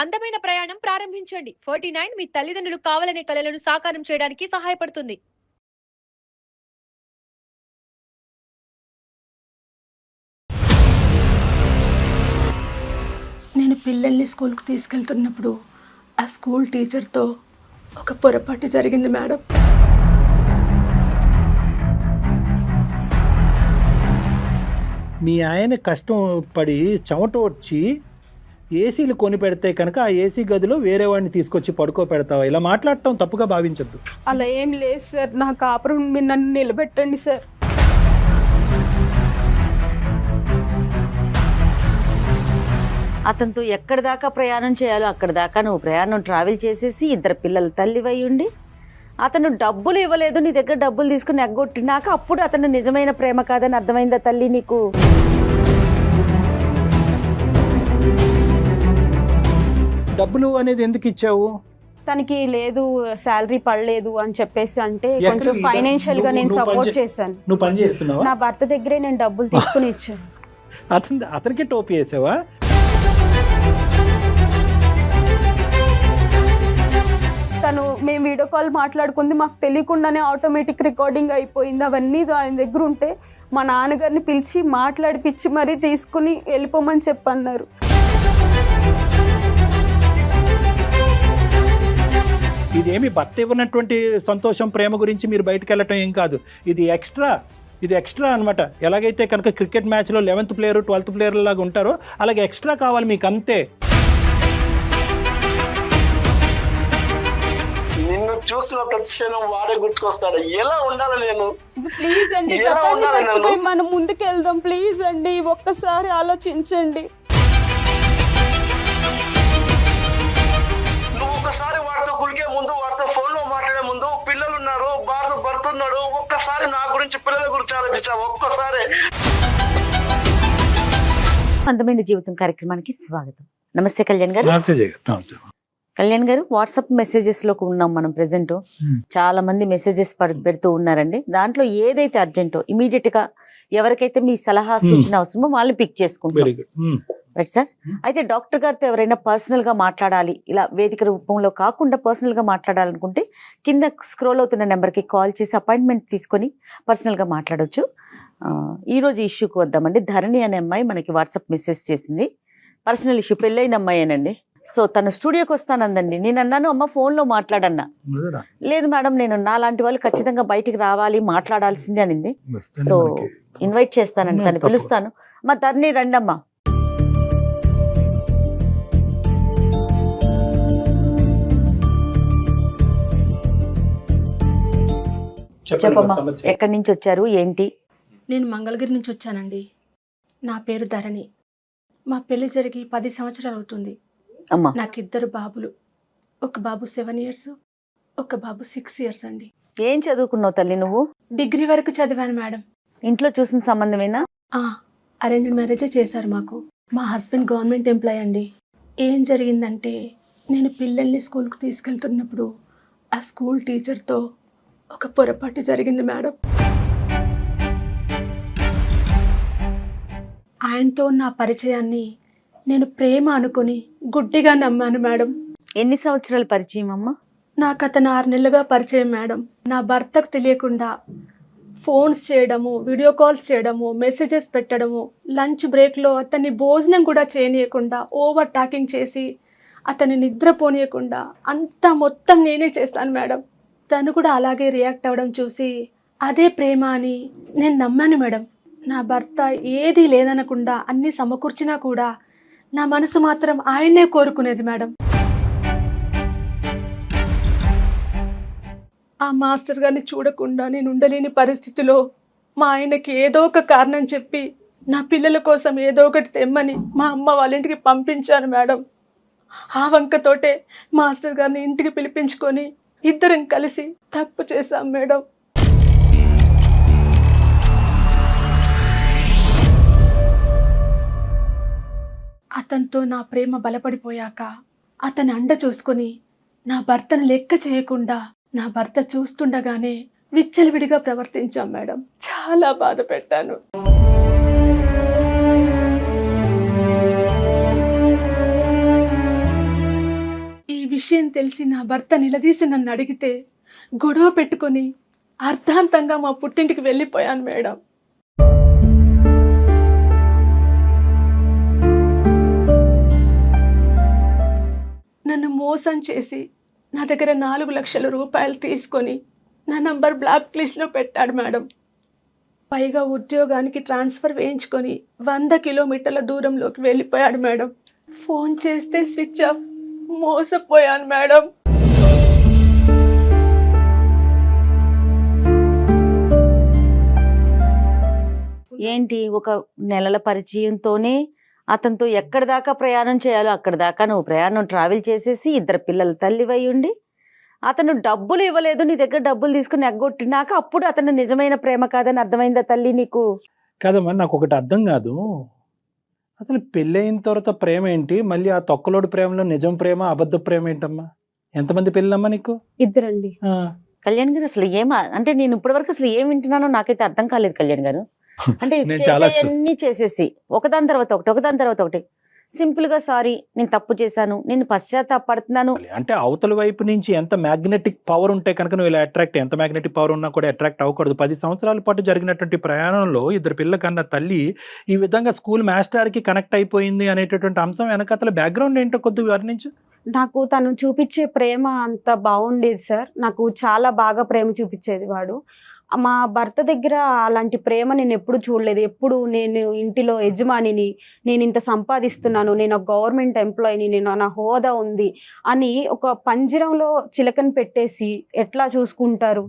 అందమైన ప్రయాణం ప్రారంభించండి. 49 మీ తల్లిదండ్రులు కావాలనే కలలను సాకారం చేయడానికి సహాయపడుతుంది. నేను పిల్లల్ని స్కూల్కి తీసుకెళ్తున్నప్పుడు ఆ స్కూల్ టీచర్తో ఒక పొరపాటు జరిగింది మేడం. మీ ఆయన కష్టం పడి చెమట వచ్చి ఏసీలు కొని పెడితే కనుక ఆ ఏసీ గదిలో వేరే వాడిని తీసుకొచ్చి పడుకో పెడతావా? ఇలా మాట్లాడటం తప్పుగా భావించద్దు. అలా ఏం లేదు సార్, నా కాపురం మీరు నన్ను నిలబెట్టండి సార్. అతనితో ఎక్కడి దాకా ప్రయాణం చేయాలో అక్కడి దాకా నువ్వు ప్రయాణం ట్రావెల్ చేసేసి ఇద్దరు పిల్లల తల్లివై ఉండి అతను డబ్బులు ఇవ్వలేదు, నీ దగ్గర డబ్బులు తీసుకుని ఎగ్గొట్టినాక అప్పుడు అతను నిజమైన ప్రేమ కాదని అర్థమైందా తల్లి నీకు? డబ్బులు అనేది ఎందుకు ఇచ్చావు? తనకి లేదు, శాలరీ పడలేదు అని చెప్పేసి అంటే కొంచెం ఫైనాన్షియల్ గా నేను సపోర్ట్ చేశాను. నువ్వు పని చేస్తున్నావా? నా భర్త దగ్గరే నేను డబ్బులు తీసుకుని ఇచ్చాను. అతనికి టోపీ వేసావా? తను మేము వీడియో కాల్ మాట్లాడుకుంది మాకు తెలియకుండానే ఆటోమేటిక్ రికార్డింగ్ అయిపోయింది. అవన్నీ ఆయన దగ్గర ఉంటే మా నాన్నగారిని పిలిచి మాట్లాడిపించి మరీ తీసుకుని వెళ్ళిపోమని చెప్పన్నారు. ఇదేమి భర్త ఇవ్వనటువంటి సంతోషం ప్రేమ గురించి మీరు బయటకు వెళ్ళటం ఏం కాదు, ఇది ఎక్స్ట్రా అనమాట. ఎలాగైతే కనుక క్రికెట్ మ్యాచ్లో 11th ప్లేయర్ 12th ప్లేయర్ లాగా ఉంటారో అలాగే ఎక్స్ట్రా కావాలి మీకు, అంతే. నిన్ను చూసిన ప్రతి క్షణం వాడే గుర్తుకొస్తాడు. ఎలా ఉండాలి నేను? ప్లీజ్ అండి, గతాన్ని మర్చిపోయి మనం ముందుకు వెళ్దాం ప్లీజ్ అండి, ఒక్కసారి ఆలోచించండి. నువ్వు ఒకసారి వాడితో కులికే ముందు, వాడితో ఫోన్ లో మాట్లాడే ముందు, పిల్లలు ఉన్నారు, భర్త ఉన్నాడు, ఒక్కసారి నా గురించి పిల్లల గురించి ఆలోచించావు ఒక్కసారి. అందమైన జీవితం కార్యక్రమానికి స్వాగతం. నమస్తే కళ్యాణ్ గారు. కళ్యాణ్ గారు, వాట్సాప్ మెసేజెస్ లో ఉన్నాం మనం ప్రెసెంట్. చాలా మంది మెసేజెస్ పెడుతూ ఉన్నారండి. దాంట్లో ఏదైతే అర్జెంటో ఇమీడియట్ గా ఎవరికైతే మీ సలహా సూచన అవసరమో వాళ్ళు పిక్ చేసుకుంటాం. Right sir. అయితే డాక్టర్ గారితో ఎవరైనా పర్సనల్ గా మాట్లాడాలి, ఇలా వేదిక రూపంలో కాకుండా పర్సనల్ గా మాట్లాడాలనుకుంటే కింద స్క్రోల్ అవుతున్న నెంబర్కి కాల్ చేసి అపాయింట్మెంట్ తీసుకొని పర్సనల్ గా మాట్లాడొచ్చు. ఈ రోజు ఇష్యూకి వద్దామండి. ధరణి అనే అమ్మాయి మనకి వాట్సాప్ మెసేజ్ చేసింది. పర్సనల్ ఇష్యూ, పెళ్ళైన అమ్మాయేనండి. సో తను స్టూడియోకి వస్తానందండి. నేను అన్నాను, అమ్మ ఫోన్లో మాట్లాడన్నా. లేదు మేడం, నేను నాలాంటి వాళ్ళు ఖచ్చితంగా బయటికి రావాలి, మాట్లాడాల్సిందే అనింది. సో ఇన్వైట్ చేస్తానండి, తను పిలుస్తాను. మా ధరణి రండమ్మా. చెప్పమ్మా, ఎక్కడి నుంచి వచ్చారు, ఏంటి? నేను మంగళగిరి నుంచి వచ్చానండి. నా పేరు ధరణి. మా పెళ్లి జరిగి 10 సంవత్సరాలు అవుతుంది. నాకు 2 బాబులు. ఒక బాబు 7 years, ఒక బాబు 6 years అండి. ఏం చదువుకున్నావు తల్లి నువ్వు? డిగ్రీ వరకు చదివాను మేడం. ఇంట్లో చూసిన సంబంధమేనా? అరేంజ్డ్ మ్యారేజే చేశారు మాకు. మా హస్బెండ్ గవర్నమెంట్ ఎంప్లాయ్ అండి. ఏం జరిగిందంటే, నేను పిల్లల్ని స్కూల్కి తీసుకెళ్తున్నప్పుడు ఆ స్కూల్ టీచర్తో ఒక పొరపాటు జరిగింది మేడం. ఆయనతో నా పరిచయాన్ని నేను ప్రేమ అనుకుని గుడ్డిగా నమ్మాను మేడం. ఎన్ని సంవత్సరాల పరిచయం అమ్మా? నాకు అతను 6 నెలలుగా పరిచయం మేడం. నా భర్తకు తెలియకుండా ఫోన్స్ చేయడము, వీడియో కాల్స్ చేయడము, మెసేజెస్ పెట్టడము, లంచ్ బ్రేక్లో అతన్ని భోజనం కూడా చేయనీయకుండా ఓవర్ టాకింగ్ చేసి అతన్ని నిద్రపోనీయకుండా అంతా మొత్తం నేనే చేస్తాను మేడం. తను కూడా అలాగే రియాక్ట్ అవ్వడం చూసి అదే ప్రేమ అని నేను నమ్మాను మేడం. నా భర్త ఏది లేదనకుండా అన్నీ సమకూర్చినా కూడా నా మనసు మాత్రం ఆయన్నే కోరుకునేది మేడం. ఆ మాస్టర్ గారిని చూడకుండా నేను ఉండలేని పరిస్థితిలో మా ఆయనకి ఏదో ఒక కారణం చెప్పి నా పిల్లల కోసం ఏదో ఒకటి తెమ్మని మా అమ్మ వాళ్ళ ఇంటికి పంపించాను మేడం. ఆ వంకతోటే మాస్టర్ గారిని ఇంటికి పిలిపించుకొని ఇద్దరం కలిసి తప్పు చేశాం మేడం. అతనితో నా ప్రేమ బలపడిపోయాక అతని అండ చూసుకొని నా భర్తను లెక్క చేయకుండా నా భర్త చూస్తుండగానే విచ్చలవిడిగా ప్రవర్తించాం మేడం. చాలా బాధ పెట్టాను. విషయం తెలిసి నా భర్త నిలదీసి నన్ను అడిగితే గొడవ పెట్టుకొని అర్ధాంతంగా మా పుట్టింటికి వెళ్ళిపోయాను మేడం. నన్ను మోసం చేసి నా దగ్గర 4 లక్షల రూపాయలు తీసుకొని నా నంబర్ బ్లాక్ లిస్ట్లో పెట్టాడు మేడం. పైగా ఉద్యోగానికి ట్రాన్స్ఫర్ వేయించుకొని 100 కిలోమీటర్ల దూరంలోకి వెళ్ళిపోయాడు మేడం. ఫోన్ చేస్తే స్విచ్ ఆఫ్. మోసపోయాను మేడం. ఏంటి ఒక నెలల పరిచయంతోనే అతనితో ఎక్కడి దాకా ప్రయాణం చేయాలో అక్కడి దాకా నువ్వు ప్రయాణం ట్రావెల్ చేసేసి 2 పిల్లల తల్లివై ఉండి అతను డబ్బులు ఇవ్వలేదు, నీ దగ్గర డబ్బులు తీసుకుని ఎగ్గొట్టినాక అప్పుడు అతను నిజమైన ప్రేమ కాదని అర్థమైందా తల్లి నీకు? కదమ్మా, నాకు ఒకటి అర్థం కాదు, అసలు పెళ్ళయిన తర్వాత ప్రేమ ఏంటి, మళ్ళీ ఆ తొక్కలోడు ప్రేమలో నిజం ప్రేమ అబద్ధ ప్రేమ ఏంటమ్మా? ఎంతమంది పెళ్ళమ్మా నీకు? 2 అండి. కళ్యాణ్ గారు అసలు అంటే నేను ఇప్పటి వరకు అసలు ఏం వింటున్నానో నాకైతే అర్థం కాలేదు కళ్యాణ్ గారు. అంటే చేసేయన్నీ చేసేసి ఒకదాని తర్వాత ఒకటి సింపుల్ గా సారీ నేను తప్పు చేశాను, నేను పశ్చాత్తాపడుతున్నాను అంటే అవతల వైపు నుంచి ఎంత మ్యాగ్నెటిక్ పవర్ ఉంటే కనుక నువ్వు ఇలా అట్రాక్ట్, ఎంత మ్యాగ్నెటిక్ పవర్ ఉన్నా కూడా అట్రాక్ట్ అవ్వకూడదు. 10 సంవత్సరాల పాటు జరిగినటువంటి ప్రయాణంలో 2 పిల్లల కన్నా తల్లి ఈ విధంగా స్కూల్ మాస్టర్ కి కనెక్ట్ అయిపోయింది అనేటటువంటి అంశం వెనకతల బ్యాక్గ్రౌండ్ ఏంటో కొద్దిగా వర్ణించు. నాకు తను చూపించే ప్రేమ అంత బాగుండేది సార్. నాకు చాలా బాగా ప్రేమ చూపించేది వాడు. మా భర్త దగ్గర అలాంటి ప్రేమ నేను ఎప్పుడు చూడలేదు. ఎప్పుడు నేను ఇంటిలో యజమానిని, నేను ఇంత సంపాదిస్తున్నాను, నేను ఒక గవర్నమెంట్ ఎంప్లాయీని, నేను నా హోదా ఉంది అని ఒక పంజరంలో చిలకని పెట్టేసి ఎట్లా చూసుకుంటారు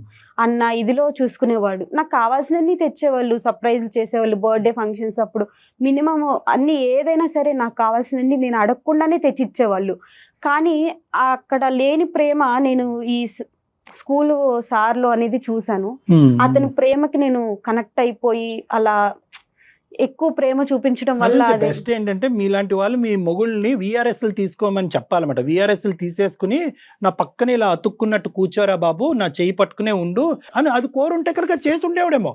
అన్న ఇదిలో చూసుకునేవాడు. నాకు కావాల్సినన్ని తెచ్చేవాళ్ళు, సర్ప్రైజ్లు చేసేవాళ్ళు, బర్త్డే ఫంక్షన్స్ అప్పుడు మినిమం అన్నీ ఏదైనా సరే నాకు కావాల్సినన్ని నేను అడగకుండానే తెచ్చిచ్చేవాళ్ళు. కానీ అక్కడ లేని ప్రేమ నేను ఈ స్కూలు సార్లో అనేది చూశాను. అతని ప్రేమకి నేను కనెక్ట్ అయిపోయి అలా ఎక్కువ ప్రేమ చూపించడం వల్ల బెస్ట్ ఏంటంటే మీలాంటి వాళ్ళు మీ మొగుళ్ళని VRSలు తీసుకోమని చెప్పాలన్నమాట. VRSలు తీసేసుకుని నా పక్కనే ఇలా అతుక్కున్నట్టు కూర్చోరా బాబు, నా చేయి పట్టుకునే ఉండు అని అది కోరుంటే కనుక చేసి ఉండేవాడేమో.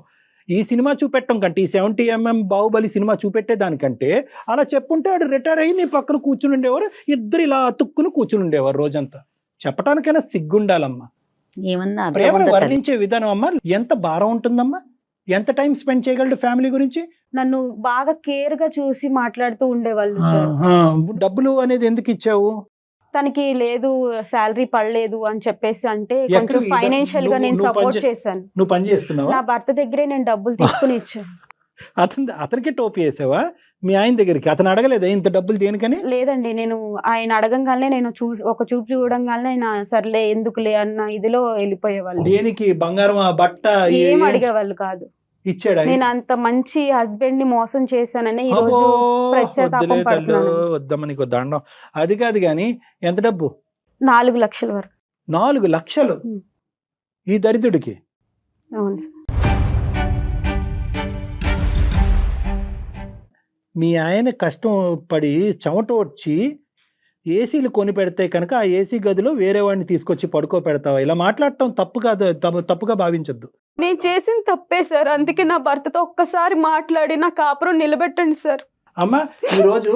ఈ సినిమా చూపెట్టడం కంటే, ఈ 70mm బాహుబలి సినిమా చూపెట్టే దానికంటే అలా చెప్పుంటే వాడు రిటైర్ అయ్యి నీ పక్కన కూర్చుని ఉండేవారు, ఇద్దరు ఇలా అతుక్కుని కూర్చుని ఉండేవారు రోజంతా. చెప్పటానికైనా సిగ్గుండాలమ్మా. ఏమన్నా ప్రేమను వర్ణించే విధానం అమ్మా ఎంత భారం ఉంటుందమ్మా. ఎంత టైం స్పెండ్ చేయగలడు ఫ్యామిలీ గురించి? నన్ను బాగా కేర్ గా చూసి మాట్లాడుతూ ఉండేవాళ్ళు సార్. డబ్బులు అనేది ఎందుకు ఇచ్చావు? తనకి లేదు శాలరీ పడలేదు అని చెప్పేసి అంటే కొంచెం ఫైనాన్షియల్ గా నేను సపోర్ట్ చేశాను. నువ్వు పని చేస్తున్నావా? నా భర్త దగ్గరే నేను డబ్బులు తీసుకుని ఇచ్చాను. అతనికి టోపీ వేసావా మీ ఆయన దగ్గరికి? అతను అడగలేదా ఇంత డబ్బులు దేనికని? లేదండి, నేను ఆయన అడగంగానే నేను ఒక చూపు చూడంగానే ఆయన సర్లే ఎందుకులే అన్న ఇదిలో వెళ్ళిపోయేవాళ్ళు. దేనికి? బంగారం, బట్ట ఏం అడిగేవాళ్ళు కాదు. ఇచ్చాడా? నేను అంత మంచి హస్బెండ్ ని మోసం చేశానని ఈ రోజు పశ్చాత్తాపం పడుతున్నాను. వద్దమ్మ నీకు దండం. అది కాదు గాని ఎంత డబ్బు? 4 లక్షల వరకు. 4 లక్షలు ఈ దరిద్రుడికి? అవును సార్. మీ ఆయన కష్టం పడి చెమట వచ్చి ఏసీలు కొని పెడితే కనుక ఆ ఏసీ గదిలో వేరే వాడిని తీసుకొచ్చి పడుకో పెడతావా? ఇలా మాట్లాడటం తప్పు కాదు, తప్పుగా భావించద్దు. నేను చేసిన తప్పే సార్, అందుకే నా భర్తతో ఒక్కసారి మాట్లాడి నా కాపురం నిలబెట్టండి సార్. అమ్మా ఈరోజు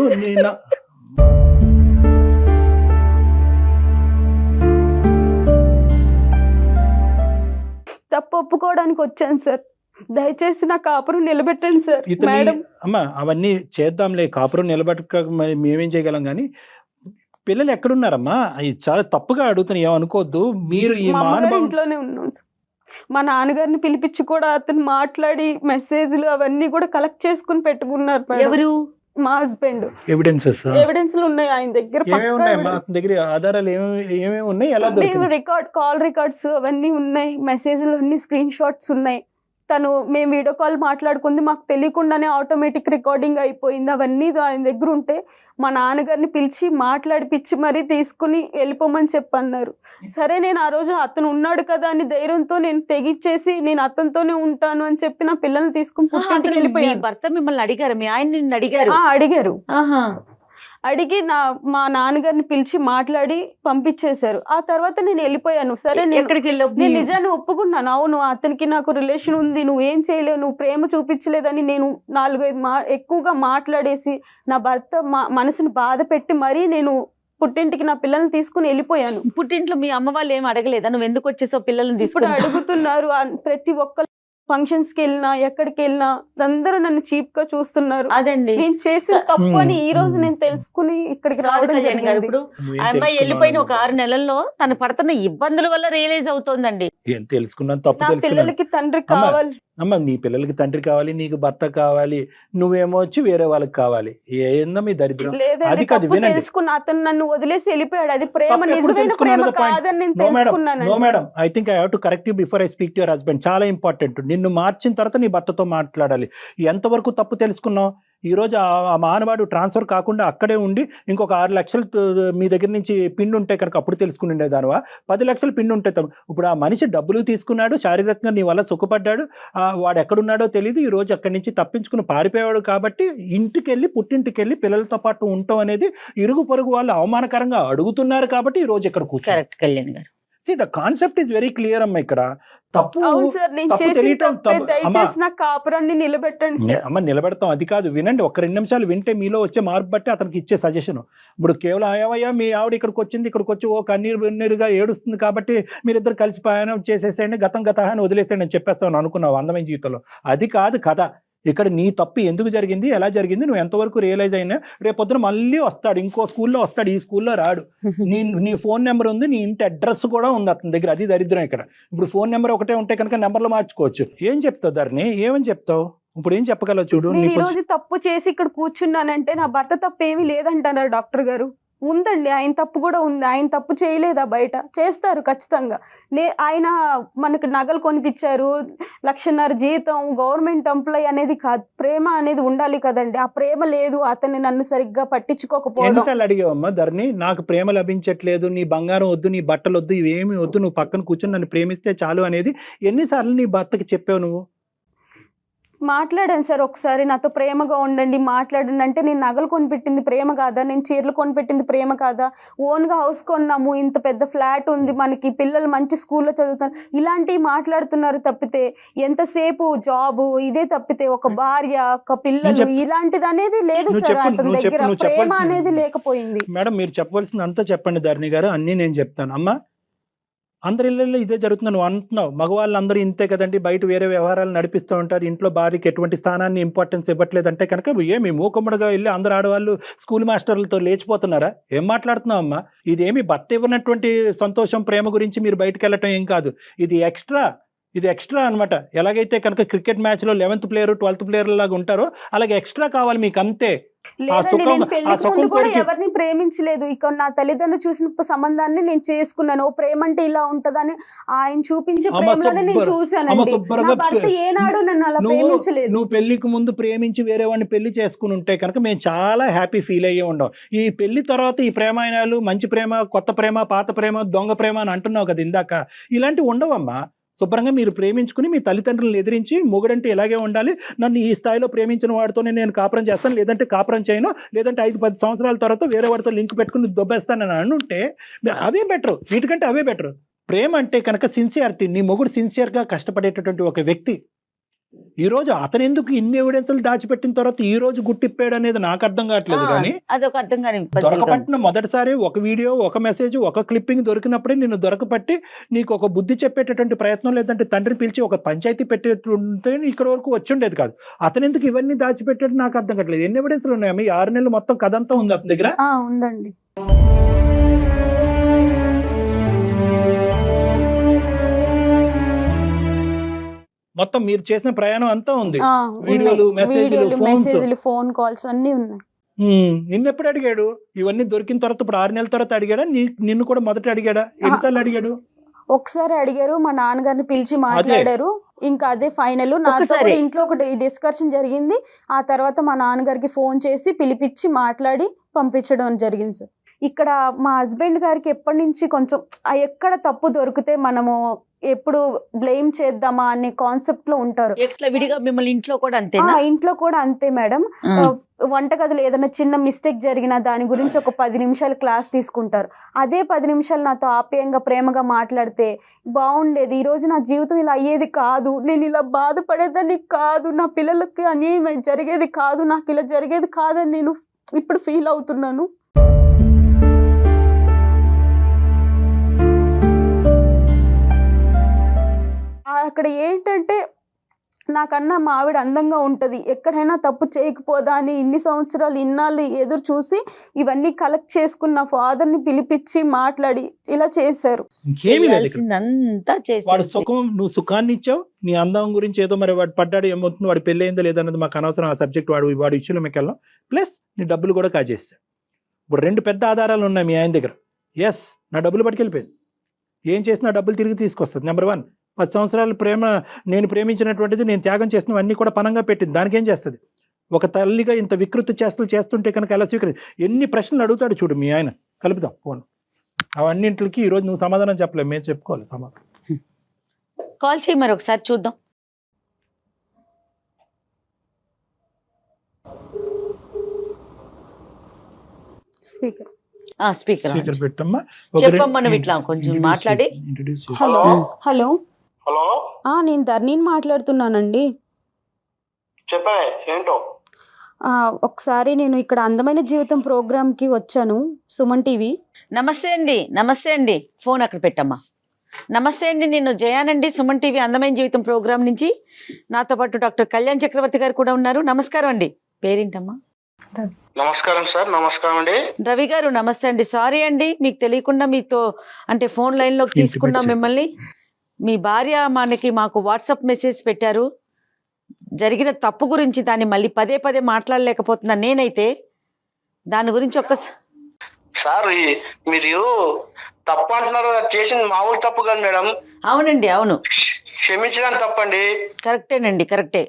తప్పు ఒప్పుకోవడానికి వచ్చాను సార్, దయచేసి నా కాపురం నిలబెట్టండి సార్. మేడం అమ్మా అవన్నీ చేద్దాంలే, కాపురం నిలబెట్టక మేమేం చేయగలం కానీ పిల్లలు ఎక్కడున్నారమ్మా? అవి చాలా తప్పుగా అడుగుతున్నాయి, ఏమనుకోవద్దు. మీరు ఈ ఇంట్లోనే ఉన్నాం సార్. మా నాన్నగారిని పిలిపించి కూడా అతను మాట్లాడి మెసేజ్లు అవన్నీ కూడా కలెక్ట్ చేసుకుని పెట్టుకున్నారు. ఎవరు? మా హస్బెండ్. ఎవిడెన్స్లు ఉన్నాయి ఆయన దగ్గర. ఆధారాలు ఏమేమి ఉన్నాయి? కాల్ రికార్డ్స్ అవన్నీ ఉన్నాయి, మెసేజ్లు అన్ని స్క్రీన్ షాట్స్ ఉన్నాయి. తను మేము వీడియో కాల్ మాట్లాడుకుంది మాకు తెలియకుండానే ఆటోమేటిక్ రికార్డింగ్ అయిపోయింది. అవన్నీ ఆయన దగ్గర ఉంటే మా నాన్నగారిని పిలిచి మాట్లాడిపిచ్చి మరీ తీసుకుని వెళ్ళిపోమని చెప్పన్నారు. సరే నేను ఆ రోజు అతను ఉన్నాడు కదా అని ధైర్యంతో నేను తెగిచ్చేసి నేను అతనితోనే ఉంటాను అని చెప్పి నా పిల్లల్ని తీసుకుని వెళ్ళిపోయాను. భర్త మిమ్మల్ని అడిగారు? మీ ఆయన నిన్ను అడిగారు? అడిగారు. అడిగి మా నాన్నగారిని పిలిచి మాట్లాడి పంపించేశారు. ఆ తర్వాత నేను వెళ్ళిపోయాను. సరే నేను నిజాన్ని ఒప్పుకున్నాను. అవును అతనికి నాకు రిలేషన్ ఉంది, నువ్వేం చేయలేవు, నువ్వు ప్రేమ చూపించలేదని నేను 4-5 ఎక్కువగా మాట్లాడేసి నా భర్త మనసును బాధ పెట్టి మరీ నేను పుట్టింటికి నా పిల్లల్ని తీసుకుని వెళ్ళిపోయాను. పుట్టింట్లో మీ అమ్మ వాళ్ళు ఏం అడగలేదా నువ్వు ఎందుకు వచ్చేసావు పిల్లల్ని ఇప్పుడు తీసుకుని? అడుగుతున్నారు. ప్రతి ఒక్క ఫంక్షన్స్ కి వెళ్ళినా ఎక్కడికి వెళ్ళినా అందరూ నన్ను చీప్ గా చూస్తున్నారు. అదండి నేను చేసిన తప్పు అని ఈ రోజు నేను తెలుసుకుని ఇక్కడికి కాదు రావడం కళ్యాణ్ గారు, జరిగింది. ఇప్పుడు నువ్వేం ఆ అమ్మాయి తెలుసుకున్నావు వెళ్ళిపోయిన ఒక నువ్వు? 6 నెలల్లో తను పడుతున్న ఇబ్బందుల వల్ల రియలైజ్ అవుతోందండి. ఏం తెలుసుకున్నాను, తప్పు నా తెలుసుకున్నాను. పిల్లలకి తండ్రి అమ్మ, కావాలి. అమ్మ నీ పిల్లలకి తండ్రి కావాలి, నీకు భర్త కావాలి, నువ్వేమో వచ్చి వేరే వాళ్ళకి కావాలి. ఏందో మీ దరిద్రం. లేదండి, అది కాదు, తప్పు వినండి. తెలుసుకున్నా. అతను నన్ను వదిలేసి వెళ్ళిపోయాడు. అది ప్రేమ, తప్పు ఎప్పుడు నిజమైన ప్రేమ తెలుసుకున్నావు point? కాదని నేను నో మేడం, నో తెలుసుకున్నాను. Madam, I think I have to correct you before I speak to your husband. చాలా ఇంపార్టెంట్. నిన్ను మార్చిన తర్వాత నీ భర్తతో మాట్లాడాలి. ఎంతవరకు తప్పు తెలుసుకున్నావు? ఈ రోజు ఆ మానవాడు ట్రాన్స్ఫర్ కాకుండా అక్కడే ఉండి ఇంకొక 6 లక్షలు మీ దగ్గర నుంచి పిండి ఉంటే కనుక అప్పుడు తెలుసుకుని ఉండేదానివా? 10 లక్షలు పిండి ఉంటే ఇప్పుడు ఆ మనిషి డబ్బులు తీసుకున్నాడు, శారీరకంగా నీ వల్ల సుఖపడ్డాడు, వాడు ఎక్కడున్నాడో తెలియదు, ఈ రోజు అక్కడి నుంచి తప్పించుకుని పారిపోయాడు. కాబట్టి ఇంటికెళ్ళి పుట్టింటికెళ్ళి పిల్లలతో పాటు ఉండటం అనేది ఇరుగు పొరుగు వాళ్ళు అవమానకరంగా అడుగుతున్నారు కాబట్టి ఈ రోజు ఇక్కడ కూర్చో. కరెక్ట్ కళ్యాణ్ గారు. See, the concept is very clear అమ్మ. ఇక్కడ తప్పు అవును సార్, నేను తప్పు చేసిన తెలియటం తప్పే. అమ్మ, దయచేసి నా కాపురాన్ని నిలబెట్టండి సార్. అమ్మ నిలబెడతాం, అది కాదు. వినండి, ఒక 2 నిమిషాలు వింటే మీలో వచ్చే మార్పు బట్టి అతనికి ఇచ్చే సజెషన్. ఇప్పుడు కేవలం అయ్యా మీ ఆవిడ ఇక్కడికి వచ్చింది, ఇక్కడికి వచ్చి ఓ కన్నీరుగా ఏడుస్తుంది కాబట్టి మీరిద్దరు కలిసి ప్రయాణం చేసేసేయండి, గతం అని వదిలేసేయండి అని చెప్పేస్తాను అనుకున్నావు అందమైన జీవితంలో. అది కాదు కథ. ఇక్కడ నీ తప్పు ఎందుకు జరిగింది, ఎలా జరిగింది, నువ్వు ఎంతవరకు రియలైజ్ అయినా. రేపు పొద్దున మళ్ళీ వస్తాడు, ఇంకో స్కూల్లో వస్తాడు, ఈ స్కూల్లో రాడు. నీ ఫోన్ నెంబర్ ఉంది, నీ ఇంటి అడ్రస్ కూడా ఉంది అతని దగ్గర. అది దరిద్రం ఇక్కడ. ఇప్పుడు ఫోన్ నెంబర్ ఒకటే ఉంటే కనుక నెంబర్లు మార్చుకోవచ్చు. ఏం చెప్తావు ధరణి, ఏమని చెప్తావు? ఇప్పుడు ఏం చెప్పగలవు చూడు. నేను ఈ రోజు తప్పు చేసి ఇక్కడ కూర్చున్నానంటే నా భర్త తప్పు ఏమీ లేదంటున్నారు డాక్టర్ గారు. ఉందండి, ఆయన తప్పు కూడా ఉంది. ఆయన తప్పు చేయలేదా? బయట చేస్తారు ఖచ్చితంగా. ఆయన మనకు నగలు కొనిపించారు, 1,50,000 జీతం, గవర్నమెంట్ ఎంప్లాయ్ అనేది కాదు. ప్రేమ అనేది ఉండాలి కదండి. ఆ ప్రేమ లేదు. అతన్ని నన్ను సరిగ్గా పట్టించుకోకపోవడం. ఎన్నిసార్లు అడిగావమ్మా ధరణి, నాకు ప్రేమ లభించట్లేదు, నీ బంగారం వద్దు, నీ బట్టలు వద్దు, ఇవేమి వద్దు, నువ్వు పక్కన కూర్చొని నన్ను ప్రేమిస్తే చాలు అనేది ఎన్నిసార్లు నీ భర్తకి చెప్పావు నువ్వు? మాట్లాడాను సార్ ఒకసారి, నాతో ప్రేమగా ఉండండి, మాట్లాడండి అంటే, నేను నగలు కొనిపెట్టింది ప్రేమ కాదా, నేను చీరలు కొనిపెట్టింది ప్రేమ కాదా, ఓన్గా హౌస్ కొన్నాము, ఇంత పెద్ద ఫ్లాట్ ఉంది మనకి, పిల్లలు మంచి స్కూల్లో చదువుతారు, ఇలాంటివి మాట్లాడుతున్నారు తప్పితే ఎంతసేపు జాబు ఇదే తప్పితే ఒక భార్య, ఒక పిల్లలు ఇలాంటిది అనేది లేదు సార్. అతని దగ్గర ప్రేమ అనేది లేకపోయింది. మేడం మీరు చెప్పవలసింది అంతా చెప్పండి ధరణి గారు, అన్నీ నేను చెప్తాను. అమ్మా, అందరి ఇళ్ళల్లో ఇదే జరుగుతుంది నువ్వు అంటున్నావు. మగవాళ్ళు అందరూ ఇంతే కదండి, బయట వేరే వ్యవహారాలు నడిపిస్తూ ఉంటారు, ఇంట్లో భార్యకి ఎటువంటి స్థానాన్ని ఇంపార్టెన్స్ ఇవ్వట్లేదంటే కనుక ఏమి మూకమ్మడిగా వెళ్ళి అందరు ఆడవాళ్ళు స్కూల్ మాస్టర్లతో లేచిపోతున్నారా? ఏం మాట్లాడుతున్నావు అమ్మా? ఇదేమి భర్త ఇవ్వనటువంటి సంతోషం ప్రేమ గురించి మీరు బయటకు వెళ్ళటం ఏం కాదు. ఇది ఎక్స్ట్రా అనమాట. ఎలాగైతే కనుక క్రికెట్ మ్యాచ్లో 11th ప్లేయర్ 12th ప్లేయర్ లాగా ఉంటారో అలాగే ఎక్స్ట్రా కావాలి మీకు, అంతే. లేదండి, నేను పెళ్లికి ముందు కూడా ఎవరిని ప్రేమించలేదు. ఇక నా తల్లిదండ్రులు చూసిన సంబంధాన్ని నేను చేసుకున్నాను. ఓ ప్రేమ అంటే ఇలా ఉంటదని ఆయన చూపించే ప్రేమలోనే నేను చూశానండి. నా భర్త ఏనాడు నన్ను అలా ప్రేమించలేదు. నువ్వు పెళ్లికి ముందు ప్రేమించి వేరే వాడిని పెళ్లి చేసుకుని ఉంటే కనుక మేము చాలా హ్యాపీ ఫీల్ అయ్యే ఉండం. ఈ పెళ్లి తర్వాత ఈ ప్రేమాయణాలు, మంచి ప్రేమ, కొత్త ప్రేమ, పాత ప్రేమ, దొంగ ప్రేమ అని అంటున్నావు కదా ఇందాక, ఇలాంటివి ఉండవమ్మా. శుభ్రంగా మీరు ప్రేమించుకుని మీ తల్లిదండ్రులను ఎదిరించి మొగుడంటే ఇలాగే ఉండాలి, నన్ను ఈ స్థాయిలో ప్రేమించిన వాడితోనే నేను కాపురం చేస్తాను, లేదంటే కాపురం చేయను, లేదంటే 5-10 సంవత్సరాల తర్వాత వేరే వాడితో లింక్ పెట్టుకుని దొబ్బేస్తానని అనుంటే అవే బెటర్. వీటికంటే అవే బెటర్. ప్రేమ అంటే కనుక సిన్సియారిటీ. నీ మొగుడు సిన్సియర్గా కష్టపడేటటువంటి ఒక వ్యక్తి. ఈ రోజు అతను ఎందుకు ఇన్ని ఎవిడెన్స్లు దాచిపెట్టిన తర్వాత ఈ రోజు గుట్టిప్పాడు అనేది నాకు అర్థం కావట్లేదు. కానీ అదొక అర్థం కాని దొరకపట్టిన మొదటిసారి ఒక వీడియో, ఒక మెసేజ్, ఒక క్లిప్పింగ్ దొరికినప్పుడే నిన్ను దొరకపట్టి నీకు ఒక బుద్ధి చెప్పేటటువంటి ప్రయత్నం, లేదంటే తండ్రిని పిలిచి ఒక పంచాయతీ పెట్టేటుంటే ఇక్కడ వరకు వచ్చుండేది కాదు. అతను ఎందుకు ఇవన్నీ దాచిపెట్టాడు నాకు అర్థం కావట్లేదు. ఎన్ని ఎవిడెన్స్లు ఉన్నాయా? 6 నెలలు మొత్తం కథ అంతా ఉంది అతని దగ్గర. ఉందండి. మొత్తం మీరు చేసిన ప్రయాణం అంతా ఉంది. వీడియోలు, మెసేజ్లు, ఫోన్ కాల్స్ అన్ని ఉన్నాయి. నిన్నెప్పుడు అడిగాడు? ఇవన్నీ దొరికిన తర్వాత ఇప్పుడు 6 నెలల తర్వాత అడిగాడా? నిన్ను కూడా మొదట అడిగాడా? ఎన్నిసార్లు అడిగాడు? ఒకసారి అడిగారు, మా నాన్నగారిని పిలిచి మాట్లాడారు. ఇంకా అదే ఫైనల్. నాతో ఇంట్లో ఒకటి డిస్కషన్ జరిగింది. ఆ తర్వాత మా నాన్నగారికి ఫోన్ చేసి పిలిపించి మాట్లాడి పంపించడం జరిగింది సార్. ఇక్కడ మా హస్బెండ్ గారికి ఎప్పటి నుంచి కొంచెం ఎక్కడ తప్పు దొరికితే మనము ఎప్పుడు బ్లేమ్ చేద్దామా అనే కాన్సెప్ట్ లో ఉంటారు. విడిగా మిమ్మల్ని ఇంట్లో కూడా అంతే? ఇంట్లో కూడా అంతే మేడం. వంటగదిలో ఏదైనా చిన్న మిస్టేక్ జరిగినా దాని గురించి ఒక 10 నిమిషాలు క్లాస్ తీసుకుంటారు. అదే 10 నిమిషాలు నాతో ఆప్యాయంగా ప్రేమగా మాట్లాడితే బాగుండేది. ఈ రోజు నా జీవితం ఇలా అయ్యేది కాదు, నేను ఇలా బాధపడేదాన్ని కాదు, నా పిల్లలకి అన్యాయం జరిగేది కాదు, నాకు ఇలా జరిగేది కాదని నేను ఇప్పుడు ఫీల్ అవుతున్నాను. నాకన్నా మా ఆవిడ అందంగా ఉంటుంది, ఎక్కడైనా తప్పు చేయకపోదా అని ఇన్ని సంవత్సరాలు ఇన్నాళ్ళు ఎదురు చూసి ఇవన్నీ కలెక్ట్ చేసుకున్న ఫాదర్ని పిలిపించి మాట్లాడి ఇలా చేశారు. ఇంకేమీ లేదు ఇక్కడ. చేయాల్సిందంతా వాడు చేసి సుఖం, నువ్వు సుఖాన్ని ఇచ్చావు, నీ అందం గురించి ఏదో మరి వాడు పడ్డాడు ఏమవుతుంది, వాడు పెళ్ళి అయిందో లేదన్నది మాకు అనవసరం, ఆ సబ్జెక్ట్ వాడి ఇష్యూలో మీకు వెళ్ళాం. ప్లస్ నీ డబ్బులు కూడా కాజేస్తా. ఇప్పుడు 2 పెద్ద ఆధారాలు ఉన్నాయి మీ ఆయన దగ్గర. ఎస్, నా డబ్బులు పట్టుకెళ్ళిపోయింది, ఏం చేసినా డబ్బులు తిరిగి తీసుకొస్తుంది. నెంబర్ 1, 10 సంవత్సరాల ప్రేమ, నేను ప్రేమించినటువంటిది, నేను త్యాగం చేసినవన్నీ కూడా పనంగా పెట్టింది. దానికి ఏం చేస్తుంది? ఒక తల్లిగా ఇంత వికృతి చేష్టలు చేస్తుంటే కనుక ఎలా స్వీకరి, ఎన్ని ప్రశ్నలు అడుగుతాడు చూడు మీ ఆయన. కలుపుదాం ఫోన్. అవన్నింటికి ఈరోజు నువ్వు సమాధానం చెప్పలేవు, మేము చెప్పుకోవాలి సమాధానం. కాల్ చేయి మరి ఒకసారి చూద్దాం. స్పీకర్. స్పీకర్ స్పీకర్ పెట్టమ్మా. చెప్పమ్మా, నువ్వు ఇట్లా కొంచెం మాట్లాడి. హలో హలో, హలో, నేను ధర్నీని మాట్లాడుతున్నానండి. చెప్పే ఏంటో. ఒకసారి నేను ఇక్కడ అందమైన జీవితం ప్రోగ్రామ్కి వచ్చాను, సుమన్ టీవీ. నమస్తే అండి. నమస్తే అండి. ఫోన్ అక్కడ పెట్టమ్మా. నమస్తే అండి, నేను జయానండి, సుమన్ టీవీ అందమైన జీవితం ప్రోగ్రామ్ నుంచి. నాతో పాటు డాక్టర్ కళ్యాణ్ చక్రవర్తి గారు కూడా ఉన్నారు. నమస్కారం అండి. పేరేంటమ్మా? నమస్కారం సార్. నమస్కారం అండి. రవి గారు నమస్తే అండి. సారీ అండి, మీకు తెలియకుండా మీతో అంటే ఫోన్ లైన్లోకి తీసుకున్నాం మిమ్మల్ని. మీ భార్య మాకు వాట్సాప్ మెసేజ్ పెట్టారు, జరిగిన తప్పు గురించి. దాన్ని మళ్ళీ పదే పదే మాట్లాడలేకపోతున్నా నేనైతే. దాని గురించి సార్ మీరు తప్పు అంటున్నారు, చేసింది మామూలు తప్పు కాదు మేడం. అవునండి, అవును, క్షమించడానికి తప్పండి. కరెక్టేనండి, కరెక్టే.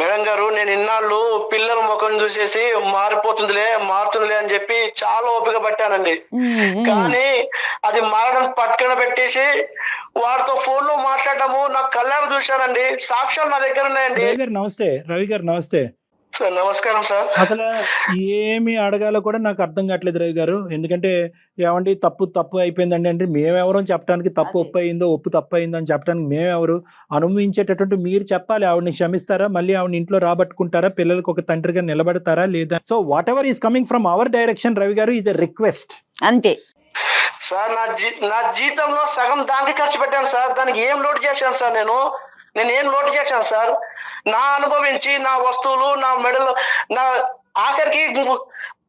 మేడం గారు, నేను ఇన్నాళ్ళు పిల్లల ముఖం చూసేసి మారుతుందిలే అని చెప్పి చాలా ఓపిక పట్టానండి. కానీ అది మారడం పట్టుకుని పెట్టేసి వారితో ఫోన్ లో మాట్లాడటము నాకు కళ్ళారు చూశానండి. సాక్ష్యాలు నా దగ్గర ఉన్నాయండి. రవి గారు నమస్తే. రవి గారు నమస్తే సార్. నమస్కారం సార్. అసలు ఏమి అడగాలో కూడా నాకు అర్థం కావట్లేదు రవి గారు. ఎందుకంటే ఏమండి తప్పు అయిపోయిందండి అంటే మేమెవరో చెప్పడానికి, తప్పు ఒప్పు అయిందో ఒప్పు తప్పు అయిందో అని చెప్పడానికి మేమెవరు? అనుభవించేటటువంటి మీరు చెప్పాలి. ఆవిడని క్షమిస్తారా, మళ్ళీ ఆవిడ ఇంట్లో రాబట్టుకుంటారా, పిల్లలకు ఒక తండ్రిగా నిలబడతారా లేదా? So what ever is coming from our direction Ravi గారు ఈజ్ ఎ రిక్వెస్ట్. అంతే సార్. నా జీతంలో సగం దానికి ఖర్చు పెట్టాను సార్. దానికి ఏం లోటు చేశాను సార్? నేను ఏం లోటు చేశాను సార్? నా అనుభవించి నా వస్తువులు, నా మెడలు, నా ఆఖరికి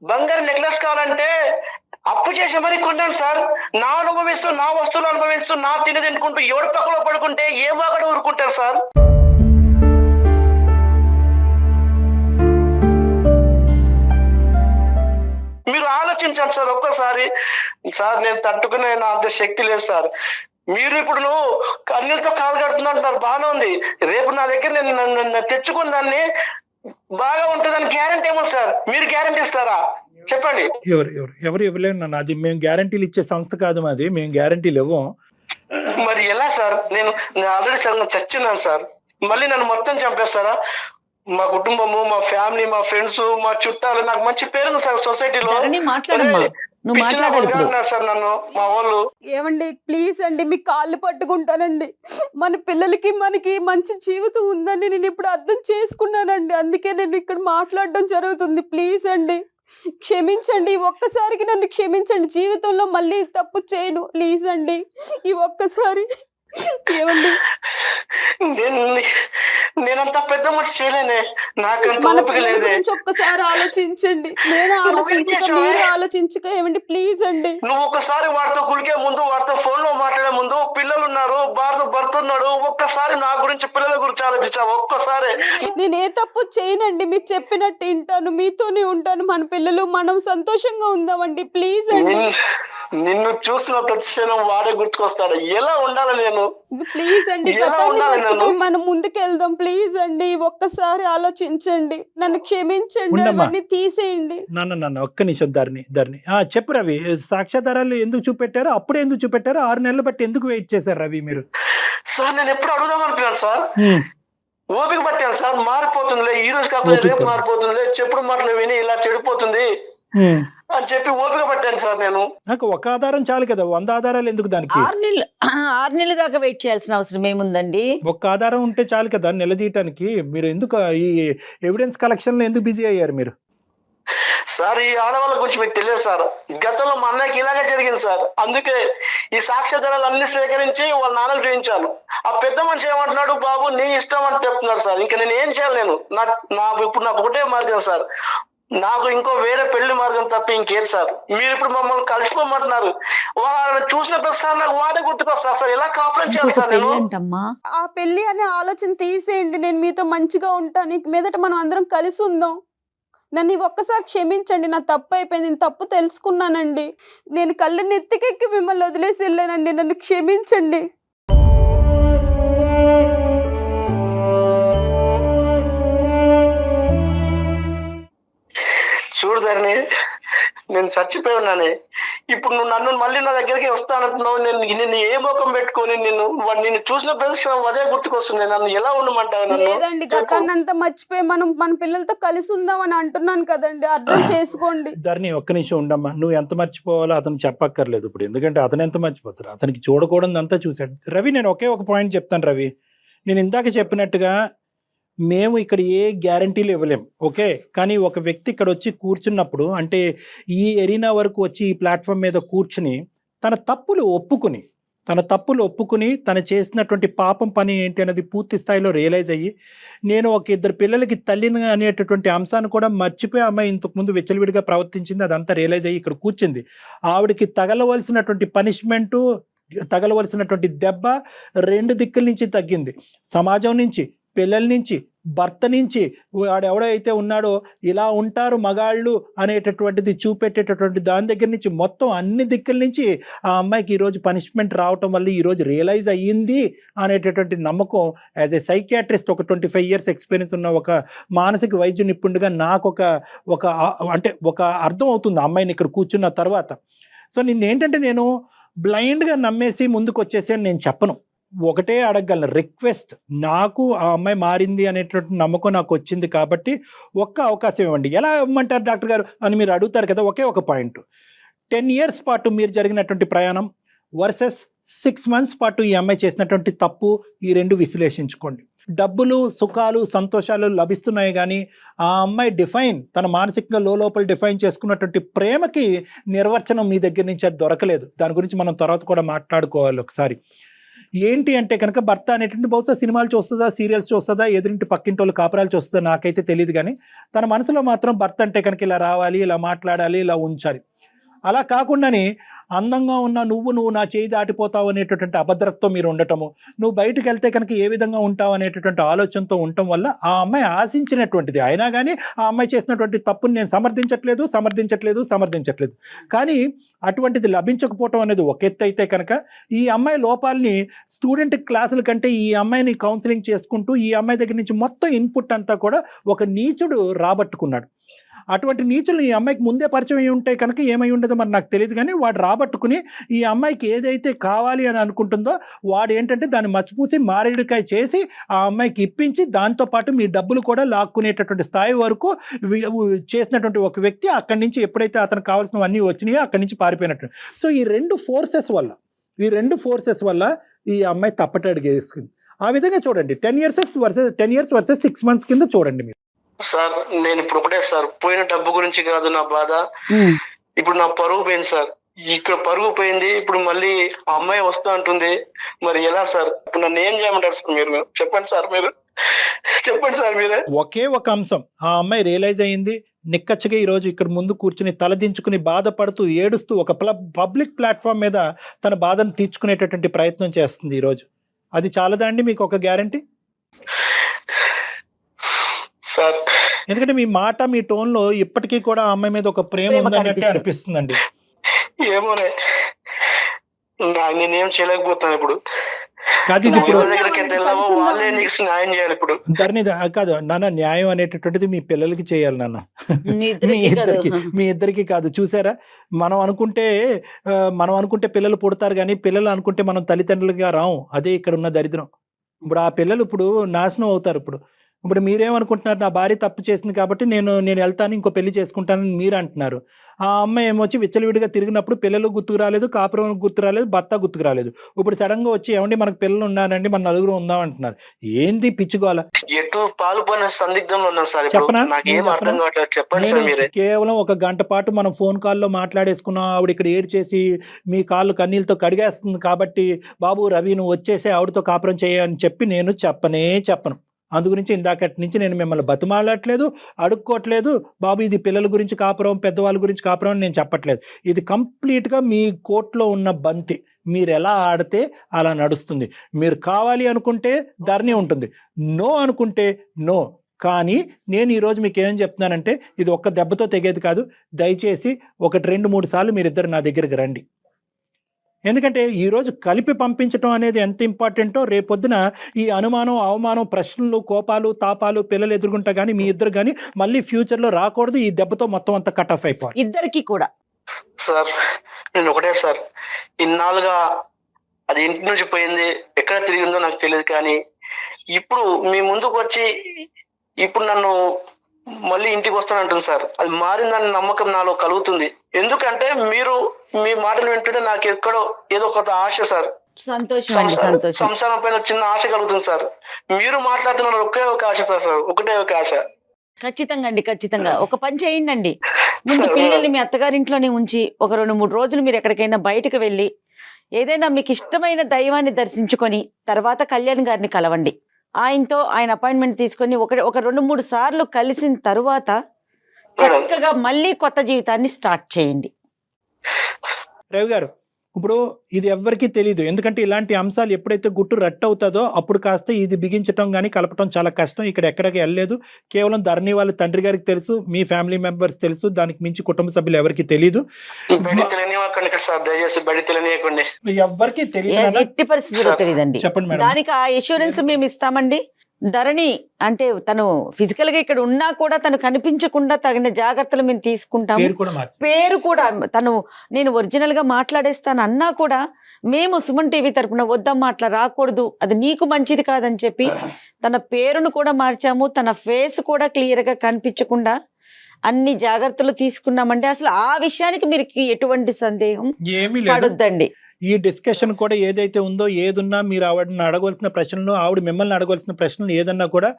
బంగారు నెక్లెస్ కావాలంటే అప్పు చేసి మరీ కొన్నాను సార్. నా అనుభవిస్తూ, నా వస్తువులు అనుభవిస్తూ, నా తిని తినుకుంటూ ఎవరి పక్కలో పడుకుంటే ఏ వాగడ ఊరుకుంటారు సార్? మీరు ఆలోచించాలి సార్ ఒక్కసారి. సార్ నేను తట్టుకునే నా అంత శక్తి లేదు సార్. మీరు ఇప్పుడు కన్నీళ్ళతో కాలు కడుతున్నారు, బాగానే ఉంది. రేపు నా దగ్గర నేను తెచ్చుకున్న దాన్ని బాగా ఉంటుందని గ్యారంటీ ఏమో సార్? మీరు గ్యారంటీ ఇస్తారా చెప్పండి? ఎవరు ఇవ్వలేను. అది మేము గ్యారంటీలు ఇచ్చే సంస్థ కాదు మాది, మేము గ్యారంటీలు ఇవ్వం. మరి ఎలా సార్? నేను ఆల్రెడీ సార్ చచ్చినాను సార్. మళ్ళీ నన్ను మొత్తం చంపేస్తారా? మా కుటుంబము, మా ఫ్యామిలీ, మా ఫ్రెండ్స్, మా చుట్టాలు, నాకు మంచి పేరు సార్ సొసైటీలో. సార్ నన్ను మా వాళ్ళు. ఏమండి ప్లీజ్ అండి, మీ కాళ్ళు పట్టుకుంటానండి. మన పిల్లలకి మనకి మంచి జీవితం ఉందండి, నేను ఇప్పుడు అర్థం చేసుకున్నానండి. అందుకే నేను ఇక్కడ మాట్లాడడం జరుగుతుంది. ప్లీజ్ అండి క్షమించండి, ఒక్కసారికి నన్ను క్షమించండి. జీవితంలో మళ్ళీ తప్పు చేయను. ప్లీజ్ అండి, ఈ ఒక్కసారి. ఏమండి నేనంత పెద్ద మనిషి చేయలేనే, నాకంత మన ఓపిక పిల్లల లేదే. గురించి ఒక్కసారి ఆలోచించండి. నేను ఆలోచించక మీరు ఆలోచించక. ఏమండి ప్లీజ్ అండి. నువ్వు ఒకసారి వాడితో కులికే ముందు, వాడితో ఫోన్ లో మాట్లాడే ముందు, పిల్లలు ఉన్నారు, భర్త ఉన్నాడు, ఒక్కసారి నా గురించి, పిల్లల గురించి ఆలోచించావు ఒక్కసారి. నేను ఏ తప్పు చేయనండి, మీరు చెప్పినట్టు వింటాను, మీతోనే ఉంటాను. మన పిల్లలు మనం సంతోషంగా ఉందామండి. ప్లీజ్ అండి. నిన్ను చూసిన ప్రతి క్షణం వాడే గుర్తుకొస్తాడు. ఎలా ఉండాలి నేను? ప్లీజ్ అండి, గతాన్ని మర్చిపోయి మనం ముందుకెళ్దాం. ప్లీజ్ అండి, ఒక్కసారి ఆలోచించండి, నన్ను క్షమించండి, అవన్నీ తీసేయండి. నాన్న ఒక్క నిమిషం. ధరణి చెప్పు రవి, సాక్ష్యాధారాలు ఎందుకు చూపెట్టారు? అప్పుడే ఎందుకు చూపెట్టారు? 6 నెలలు బట్టి ఎందుకు వెయిట్ చేశారు రవి మీరు? సార్ నేను ఎప్పుడు అడుగుదాం అనుకున్నాను సార్, ఓపిక పట్టాను సార్. మారిపోతుందిలే, ఈ రోజు కాకపోతే రేపు మారిపోతుందిలే, చెప్పుడు మాటలు విని ఇలా చెడిపోతుంది అని చెప్పి ఓపిక పట్టాను సార్. నేను నాకు ఒక ఆధారం చాలు కదా, 100 ఆధారాలు ఎందుకు దానికి? 6 నెలల దాకా వెయిట్ చేయాల్సిన అవసరం ఏముందండి? ఒక్క ఆధారం ఉంటే చాలు కదా నిలదీయటానికి. మీరు ఎందుకు ఈ ఎవిడెన్స్ కలెక్షన్ లో ఎందుకు బిజీ అయ్యారు మీరు? సార్ ఈ ఆడవాళ్ళ గురించి మీకు తెలియదు సార్. గతంలో మా అన్నయ్యకి ఇలాగే జరిగింది సార్. అందుకే ఈ సాక్ష్యాధారాలు అన్ని సేకరించి వాళ్ళ నాన్నకు చూపించాను. ఆ పెద్ద మనిషి ఏమంటున్నాడు, బాబు నీ ఇష్టం అని చెప్తున్నాడు సార్. ఇంకా నేను ఏం చేయాలి? ఇప్పుడు నాకు ఒకటే మార్గం సార్, నాకు ఇంకో వేరే పెళ్లి మార్గం తప్ప ఇంకేది సార్. మీరు ఇప్పుడు మమ్మల్ని కలిసిపోమంటున్నారు. వాళ్ళని చూసిన ప్రతిసారి నాకు వాడే గుర్తుకొస్తారు సార్. ఎలా కాపురం చేయాలి సార్ నేను? ఏంటమ్మా ఆ పెళ్లి అనే ఆలోచన తీసేయండి. నేను మీతో మంచిగా ఉంటాను. ఇక మీదట మనం అందరం కలిసి ఉందాం. నన్ను ఒక్కసారి క్షమించండి. నా తప్పు అయిపోయింది. నేను తప్పు తెలుసుకున్నానండి. నేను కళ్ళు నెత్తికెక్కి మిమ్మల్ని వదిలేసి వెళ్ళానండి. నన్ను క్షమించండి. చూడదని నేను చచ్చిపోయి ఉన్నాను. ఇప్పుడు నువ్వు నన్ను మళ్ళీ నా దగ్గరికి వస్తానంటున్నావు. నిన్ను ఏ ముఖం పెట్టుకొని నిన్ను చూసిన ప్రదేశం అదే గుర్తుకొస్తుంది. నన్ను ఎలా ఉండమంటావు? లేదండి, గతాన్నంతా మర్చిపోయి మనం మన పిల్లలతో కలిసి ఉందాం అని అంటున్నాను కదండి. అర్థం చేసుకోండి. ధరణి ఒక్క నిమిషం ఉండమ్మా. నువ్వు ఎంత మర్చిపోవాలో అతను చెప్పక్కర్లేదు ఇప్పుడు, ఎందుకంటే అతను ఎంత మర్చిపోతారు. అతనికి చూడకూడదు అంతా చూశాడు. రవి, నేను ఒకే ఒక పాయింట్ చెప్తాను రవి. నేను ఇందాక చెప్పినట్టుగా మేము ఇక్కడ ఏ గ్యారంటీలు ఇవ్వలేం, ఓకే. కానీ ఒక వ్యక్తి ఇక్కడ వచ్చి కూర్చున్నప్పుడు, అంటే ఈ ఎరీనా వరకు వచ్చి ఈ ప్లాట్ఫామ్ మీద కూర్చుని తన తప్పులు ఒప్పుకుని తను చేసినటువంటి పాపం పని ఏంటి అనేది పూర్తి స్థాయిలో రియలైజ్ అయ్యి, నేను ఒక 2 పిల్లలకి తల్లిని అనేటటువంటి అంశాన్ని కూడా మర్చిపోయి అమ్మాయి ఇంతకుముందు విచ్చలవిడిగా ప్రవర్తించింది, అదంతా రియలైజ్ అయ్యి ఇక్కడ కూర్చుంది. ఆవిడకి తగలవలసినటువంటి పనిష్మెంటు, తగలవలసినటువంటి దెబ్బ 2 దిక్కుల నుంచి తగ్గింది. సమాజం నుంచి, పిల్లల నుంచి, భర్త నుంచి, వాడు ఎవడైతే ఉన్నాడో ఇలా ఉంటారు మగాళ్ళు అనేటటువంటిది చూపెట్టేటటువంటి దాని దగ్గర నుంచి మొత్తం అన్ని దిక్కుల నుంచి ఆ అమ్మాయికి ఈరోజు పనిష్మెంట్ రావటం వల్ల ఈరోజు రియలైజ్ అయ్యింది అనేటటువంటి నమ్మకం. యాజ్ ఏ సైకియాట్రిస్ట్, ఒక 25 years ఎక్స్పీరియన్స్ ఉన్న ఒక మానసిక వైద్య నిపుణుడిగా నాకు ఒక అర్థం అవుతుంది అమ్మాయిని ఇక్కడ కూర్చున్న తర్వాత. సో నిన్నేంటంటే నేను బ్లైండ్గా నమ్మేసి ముందుకు వచ్చేసి అని నేను చెప్పను. ఒకటే అడగగలను, రిక్వెస్ట్. నాకు ఆ అమ్మాయి మారింది అనేటువంటి నమ్మకం నాకు వచ్చింది కాబట్టి ఒక్క అవకాశం ఇవ్వండి. ఎలా ఇవ్వమంటారు డాక్టర్ గారు అని మీరు అడుగుతారు కదా. ఒకే ఒక పాయింట్, 10 years పాటు మీరు జరిగినటువంటి ప్రయాణం వర్సెస్ 6 months పాటు ఈ అమ్మాయి చేసినటువంటి తప్పు, ఈ 2 విశ్లేషించుకోండి. డబ్బులు, సుఖాలు, సంతోషాలు లభిస్తున్నాయి కానీ ఆ అమ్మాయి తన మానసికంగా లోపల డిఫైన్ చేసుకున్నటువంటి ప్రేమకి నిర్వచనం మీ దగ్గర నుంచి అది దొరకలేదు. దాని గురించి మనం తర్వాత కూడా మాట్లాడుకోవాలి ఒకసారి. ఏంటి అంటే కనుక భర్త అనేటువంటి బహుశా సినిమాలు చూస్తుందా, సీరియల్స్ చూస్తుందా, ఎదురింటి పక్కింటోళ్ళు కాపురాలు చూస్తుందా నాకైతే తెలియదు, కానీ తన మనసులో మాత్రం భర్త అంటే కనుక ఇలా రావాలి, ఇలా మాట్లాడాలి, ఇలా ఉంచాలి. అలా కాకుండానే అందంగా ఉన్న నువ్వు నా చేయి దాటిపోతావు అనేటటువంటి అభద్రతతో మీరు ఉండటము, నువ్వు బయటకు వెళ్తే కనుక ఏ విధంగా ఉంటావు అనేటటువంటి ఆలోచనతో ఉండటం వల్ల ఆ అమ్మాయి ఆశించినటువంటిది. అయినా కానీ ఆ అమ్మాయి చేసినటువంటి తప్పుని నేను సమర్థించట్లేదు. కానీ అటువంటిది లభించకపోవటం అనేది ఒక ఎత్తు అయితే కనుక ఈ అమ్మాయి లోపాలని స్టూడెంట్ క్లాసుల కంటే ఈ అమ్మాయిని కౌన్సిలింగ్ చేసుకుంటూ ఈ అమ్మాయి దగ్గర నుంచి మొత్తం ఇన్పుట్ అంతా కూడా ఒక నీచుడు రాబట్టుకున్నాడు. అటువంటి నీచులు ఈ అమ్మాయికి ముందే పరిచయం అయి ఉంటే కనుక ఏమై ఉండదో మరి నాకు తెలియదు, కానీ వాడు రాబట్టుకుని ఈ అమ్మాయికి ఏదైతే కావాలి అని అనుకుంటుందో వాడు ఏంటంటే దాన్ని మసిపూసి మారేడుకాయ చేసి ఆ అమ్మాయికి ఇప్పించి దాంతోపాటు మీ డబ్బులు కూడా లాక్కునేటటువంటి స్థాయి వరకు చేసినటువంటి ఒక వ్యక్తి అక్కడి నుంచి ఎప్పుడైతే అతనికి కావాల్సినవన్నీ వచ్చినాయో అక్కడి నుంచి పారిపోయినట్టు. సో ఈ 2 ఫోర్సెస్ వల్ల ఈ అమ్మాయి తప్పటడుగు వేసుకుంది. ఆ విధంగా చూడండి, 10 years వర్సెస్ 6 months కింద చూడండి మీరు. సార్ నేను ఇప్పుడు ఒకటే సార్, పోయిన డబ్బు గురించి కాదు నా బాధ, ఇప్పుడు నా పరువు పోయింది సార్. ఇక్కడ పరుగు పోయింది, ఇప్పుడు మళ్ళీ ఆ అమ్మాయి వస్తూ అంటుంది. మరి ఎలా సార్? ఇప్పుడు నన్ను ఏం చేయమంటారు సార్? మీరు చెప్పండి సార్ మీరే. ఒకే ఒక అంశం, ఆ అమ్మాయి రియలైజ్ అయ్యింది, నిక్కచ్చగా ఈరోజు ఇక్కడ ముందు కూర్చుని తలదించుకుని బాధపడుతూ ఏడుస్తూ ఒక పబ్లిక్ ప్లాట్ఫామ్ మీద తన బాధను తీర్చుకునేటటువంటి ప్రయత్నం చేస్తుంది ఈరోజు. అది చాలదా అండి మీకు ఒక గ్యారంటీ? సార్ ఎందుకంటే మీ మాట, మీ టోన్ లో ఇప్పటికీ కూడా ఆ అమ్మాయి మీద ఒక ప్రేమ ఉందన్నట్టు అనిపిస్తుందండి. ఏమోనే, నేనేం చేయలేకపోతాను ఇప్పుడు. ధరణి కాదు నాన్న, న్యాయం అనేటటువంటిది మీ పిల్లలకి చేయాలి నాన్న, మీ ఇద్దరికి కాదు. చూసారా, మనం అనుకుంటే పిల్లలు పుడతారు కానీ పిల్లలు అనుకుంటే మనం తల్లిదండ్రులుగా రాము. అదే ఇక్కడ ఉన్న దరిద్రం. ఇప్పుడు ఆ పిల్లలు ఇప్పుడు నాశనం అవుతారు. ఇప్పుడు ఇప్పుడు మీరేమనుకుంటున్నారు, నా భార్య తప్పు చేసింది కాబట్టి నేను వెళ్తాను, ఇంకో పెళ్లి చేసుకుంటానని మీరు అంటున్నారు. ఆ అమ్మాయి ఏమొచ్చి విచ్చలవిడిగా తిరిగినప్పుడు పిల్లలు గుర్తుకు రాలేదు, కాపురం గుర్తు రాలేదు, భర్త గుర్తుకు రాలేదు. ఇప్పుడు సడన్ గా వచ్చి ఏమండి మనకు పిల్లలు ఉన్నారండి, మన నలుగురు ఉందాం అంటున్నారు. ఏంది పిచ్చుకోవాల? ఎటు పాల్పోయిన సందిగ్ధంలో ఉన్నాను సార్. ఇప్పుడు చెప్పనా? నాకేం అర్థం కావట్లేదు, చెప్పండి సార్ మీరే. కేవలం 1 గంట పాటు మనం ఫోన్ కాల్లో మాట్లాడేసుకున్నాం. ఆవిడ ఇక్కడ ఏడ్చేసి మీ కాళ్ళు కన్నీళ్ళతో కడిగేస్తుంది కాబట్టి బాబు రవి నువ్వు వచ్చేసి ఆవిడతో కాపురం చేయని చెప్పి నేను చెప్పను. అందు గురించి ఇందాకటి నుంచి నేను మిమ్మల్ని బతిమాలట్లేదు, అడుక్కోవట్లేదు. బాబు ఇది పిల్లల గురించి కాపురం, పెద్దవాళ్ళ గురించి కాపురం అని నేను చెప్పట్లేదు. ఇది కంప్లీట్గా మీ కోర్టులో ఉన్న బంతి. మీరు ఎలా ఆడితే అలా నడుస్తుంది. మీరు కావాలి అనుకుంటే ధరణి ఉంటుంది, నో అనుకుంటే నో. కానీ నేను ఈరోజు మీకు ఏం చెప్తున్నానంటే ఇది ఒక్క దెబ్బతో తెగేది కాదు. దయచేసి 1, 2, 3 సార్లు మీరిద్దరు నా దగ్గరికి రండి. ఎందుకంటే ఈరోజు కలిపి పంపించడం అనేది ఎంత ఇంపార్టెంటో రేపొద్దున ఈ అనుమానం, అవమానం, ప్రశ్నలు, కోపాలు, తాపాలు పిల్లలు ఎదుర్కొంటా కానీ మీ ఇద్దరు కానీ మళ్ళీ ఫ్యూచర్లో రాకూడదు. ఈ దెబ్బతో మొత్తం అంతా కట్ ఆఫ్ అయిపోవాలి ఇద్దరికి కూడా. సార్ నేను ఒకటే సార్, ఇన్నాళ్ళుగా అది ఇంటి నుంచి పోయింది, ఎక్కడ తిరిగిందో నాకు తెలియదు. కానీ ఇప్పుడు మీ ముందుకు వచ్చి ఇప్పుడు నన్ను మళ్ళీ ఇంటికి వస్తానంటుంది సార్. అది మారిందని నమ్మకం నాలో కలుగుతుంది. ఎందుకంటే మీరు మీ మాటలు వింటుంటే నాకు ఎక్కడో ఏదో ఒక ఆశ సార్. సంతోషం. సంసారం పైన చిన్న ఆశ కలుగుతుంది సార్. మీరు మాట్లాడుతున్నారు ఒకే ఒక ఆశ సార్, ఒకటే ఒక ఆశ. ఖచ్చితంగా ఒక పని చేయండి. ముందు పిల్లల్ని మీ అత్తగారింట్లోనే ఉంచి 1, 2, 3 రోజులు మీరు ఎక్కడికైనా బయటకు వెళ్ళి ఏదైనా మీకు ఇష్టమైన దైవాన్ని దర్శించుకొని తర్వాత కళ్యాణ్ గారిని కలవండి. ఆయనతో ఆయన అపాయింట్మెంట్ తీసుకొని ఒక 2, 3 సార్లు కలిసిన తరువాత చక్కగా మళ్ళీ కొత్త జీవితాన్ని స్టార్ట్ చేయండి. రవి గారు, ఇప్పుడు ఇది ఎవ్వరికీ తెలియదు. ఎందుకంటే ఇలాంటి అంశాలు ఎప్పుడైతే గుట్టు రట్టు అవుతుందో అప్పుడు కాస్త ఇది బిగించడం కానీ కలపటం చాలా కష్టం. ఇక్కడ ఎక్కడికి వెళ్ళలేదు. కేవలం ధరణి వాళ్ళ తండ్రి గారికి తెలుసు, మీ ఫ్యామిలీ మెంబర్స్ తెలుసు, దానికి మించి కుటుంబ సభ్యులు ఎవరికి తెలియదు. ఎవరికి తెలియదు, ఎట్టి పరిస్థితుల్లో తెలియదండి. చెప్పండి మేడం. దానికి ఆ ఇన్సూరెన్స్ మేము ఇస్తామండి. ధరణి అంటే తను ఫిజికల్ గా ఇక్కడ ఉన్నా కూడా తను కనిపించకుండా తగిన జాగ్రత్తలు మేము తీసుకుంటాము. పేరు కూడా తను నేను ఒరిజినల్ గా మాట్లాడేస్తాను అన్నా కూడా మేము సుమన్ టీవీ తరపున వద్దమ్మా అట్లా రాకూడదు, అది నీకు మంచిది కాదని చెప్పి తన పేరును కూడా మార్చాము. తన ఫేస్ కూడా క్లియర్ గా కనిపించకుండా అన్ని జాగ్రత్తలు తీసుకున్నామండి. అసలు ఆ విషయానికి మీరు ఎటువంటి సందేహం పడొద్దండి. ఈ డిస్కషన్ కూడా ఏదైతే ఉందో, ఏదున్నా మీరు ఆవిడని అడగవలసిన ప్రశ్నలు, ఆవిడ మిమ్మల్ని అడగవలసిన ప్రశ్నలు ఏదన్నా కూడా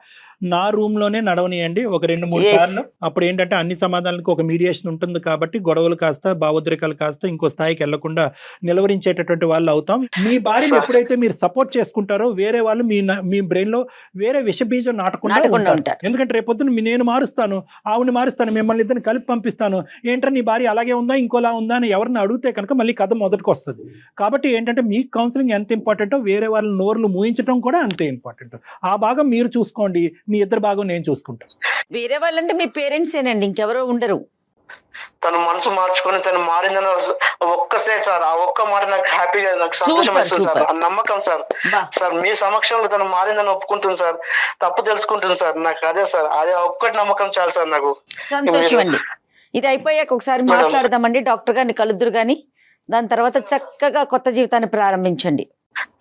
నా రూమ్ లోనే నడవనియండి 1, 2, 3 సార్లు. అప్పుడు ఏంటంటే అన్ని సమాధానాలకు ఒక మీడియేషన్ ఉంటుంది కాబట్టి గొడవలు కాస్త, భావోద్రేకాలు కాస్త ఇంకో స్థాయికి వెళ్లకుండా నిలవరించేటటువంటి వాళ్ళు అవుతాం. మీ భార్యను ఎప్పుడైతే మీరు సపోర్ట్ చేసుకుంటారో వేరే వాళ్ళు మీ బ్రెయిన్ లో వేరే విషబీజం నాటకుండా ఉంటారు. ఎందుకంటే రేపొద్దున నేను మారుస్తాను, ఆవిడని మారుస్తాను, మిమ్మల్ని ఇద్దరిని కలిపి పంపిస్తాను, ఏంటంటే నీ భార్య అలాగే ఉందా ఇంకోలా ఉందా అని ఎవరిని అడిగితే కనుక మళ్ళీ కథ మొదటికి వస్తుంది. కాబట్టి ఏంటంటే మీ కౌన్సిలింగ్ ఎంత ఇంపార్టెంటో వేరే వాళ్ళ నోర్లు మూయించడం కూడా అంతే ఇంపార్టెంట్. ఆ భాగం మీరు చూసుకోండి, మీ ఇద్దరు భాగం నేను చూసుకుంటాను. వేరే వాళ్ళంటే మీ పేరెంట్స్ ఏనండి, ఇంకెవరో ఉండరు. తను మనసు మార్చుకొని తను మారిందని ఒక్కసే సార్, ఆ ఒక్క మాట నాకు హ్యాపీగా, నాకు సంతోషం ఇస్తుంది సార్. ఆ నమ్మకం సార్. సార్ మీ సమక్షంలో తను మారిందని ఒప్పుకుంటుంది సార్, తప్పు తెలుసుకుంటుంది సార్. నాకు అదే సార్, అదే ఒక్కటి నమ్మకం చాలు సార్ నాకు. సంతోషం అండి. ఇది అయిపోయాక ఒకసారి మాట్లాడదామండి, డాక్టర్ గారిని కలుద్దురు గాని. దాని తర్వాత చక్కగా కొత్త జీవితాన్ని ప్రారంభించండి.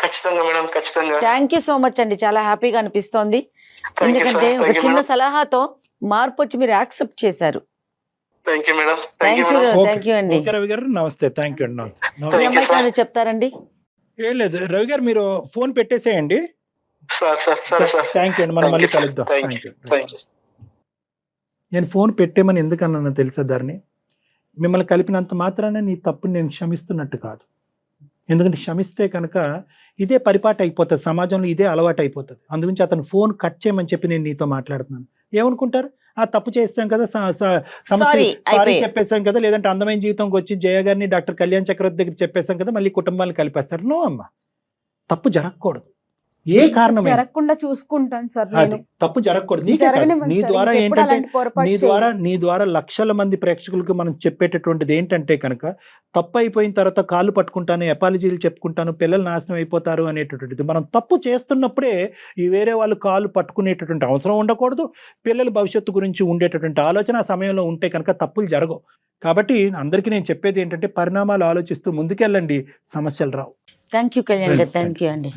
ఖచ్చితంగా మేడం, ఖచ్చితంగా. థ్యాంక్ యూ సో మచ్ అండి, చాలా హ్యాపీగా అనిపిస్తోంది. ఎందుకంటే ఒక చిన్న సలహాతో మార్పు వచ్చి మీరు యాక్సెప్ట్ చేశారు. Thank you madam. Thank you అండి. రవి గారు నమస్తే. థ్యాంక్ యూ అండి. నమస్తే. చెప్తారండి. ఏం లేదు రవి గారు, మీరు ఫోన్ పెట్టేసేయండి. థ్యాంక్ యూ అండి, మనం మళ్ళీ కలుద్దాం. నేను ఫోన్ పెట్టేమని ఎందుకన్నా తెలుసా ధరణి, మిమ్మల్ని కలిపినంత మాత్రాన నీ తప్పుని నేను క్షమిస్తున్నట్టు కాదు. ఎందుకంటే క్షమిస్తే కనుక ఇదే పరిపాటి అయిపోతుంది, సమాజంలో ఇదే అలవాటు అయిపోతుంది. అందుగురించి అతను ఫోన్ కట్ చేయమని చెప్పి నేను నీతో మాట్లాడుతున్నాను. ఏమనుకుంటారు, ఆ తప్పు చేస్తాం కదా, సారీ చెప్పేసాం కదా, లేదంటే అందమైన జీవితంకి వచ్చి జయ గారిని డాక్టర్ కళ్యాణ్ చక్రవర్తి దగ్గర చెప్పేసాం కదా, మళ్ళీ కుటుంబాలను కలిపేస్తారు. నో అమ్మా, తప్పు జరగకూడదు. ఏ కారణం జరగకుండా చూసుకుంటాను సార్. తప్పు జరగకూడదు. నీ ద్వారా ఏంటంటే నీ ద్వారా లక్షల మంది ప్రేక్షకులకు మనం చెప్పేటటువంటిది ఏంటంటే కనుక, తప్పు అయిపోయిన తర్వాత కాళ్ళు పట్టుకుంటాను, అపాలజీలు చెప్పుకుంటాను, పిల్లలు నాశనం అయిపోతారు అనేటటువంటిది. మనం తప్పు చేస్తున్నప్పుడే ఈ వేరే వాళ్ళు కాళ్ళు పట్టుకునేటటువంటి అవసరం ఉండకూడదు. పిల్లల భవిష్యత్తు గురించి ఉండేటటువంటి ఆలోచన ఆ సమయంలో ఉంటే కనుక తప్పులు జరగవు. కాబట్టి అందరికీ నేను చెప్పేది ఏంటంటే పరిణామాలు ఆలోచిస్తూ ముందుకెళ్ళండి, సమస్యలు రావు. థ్యాంక్ యూ కళ్యాణ్ గారు, థ్యాంక్ యూ అండి.